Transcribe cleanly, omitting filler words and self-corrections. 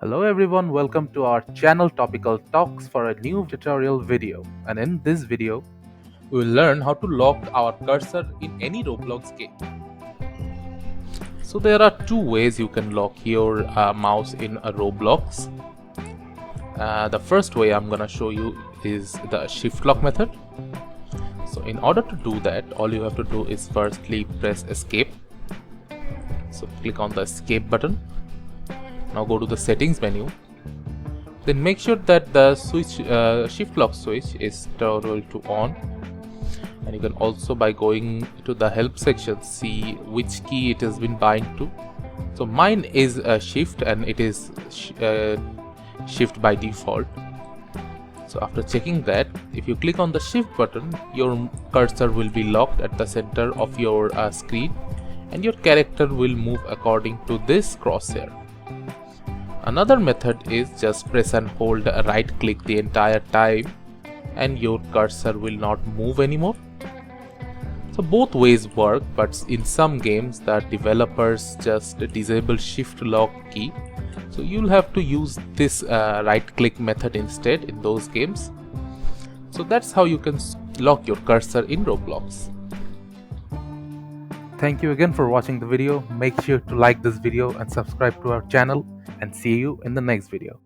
Hello everyone, welcome to our channel Topical Talks for a new tutorial video. And in this video, we will learn how to lock our cursor in any Roblox game. So there are two ways you can lock your mouse in a Roblox. The first way I'm gonna show you is the shift lock method. So in order to do that, all you have to do is firstly press escape. So click on the escape button. Now go to the settings menu. Then make sure that the shift lock switch is toggled to on, and you can also, by going to the help section, see which key it has been bind to. So mine is a shift and it is shift by default. So after checking that, if you click on the shift button, your cursor will be locked at the center of your screen and your character will move according to this crosshair. Another method is just press and hold right click the entire time and your cursor will not move anymore. So both ways work, but in some games the developers just disable shift lock key. So you'll have to use this right click method instead in those games. So that's how you can lock your cursor in Roblox. Thank you again for watching the video. Make sure to like this video and subscribe to our channel, and see you in the next video.